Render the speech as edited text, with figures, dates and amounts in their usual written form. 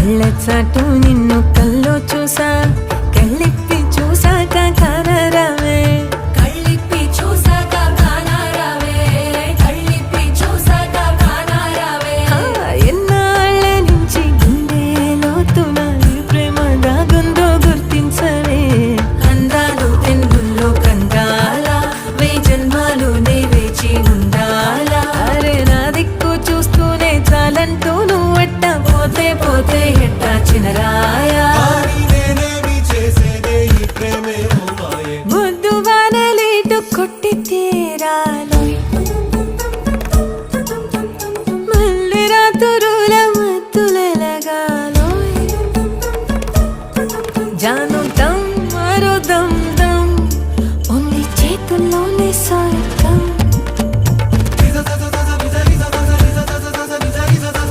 కళ్ళచాటు నిన్ను కల్లో చూసా కళ్ళిప్పి చూసాక కానరావే కళ్ళిప్పి చూసాక కానరావే కళ్ళిప్పి చూసాక కానరావే ఎన్నాళ్ళ నుంచి గుండె లోతున ఈ ప్రేమ దాగుందో గుర్తించవే అందాలు తెన్నుల్లో కందాల వే జన్మాలు నే వేచి ఉండాలా అరే నా దిక్కు చూస్తూనే చాలంటూ నువ్వెట్ట పోతే పోతే ఎట్టా చినరాయా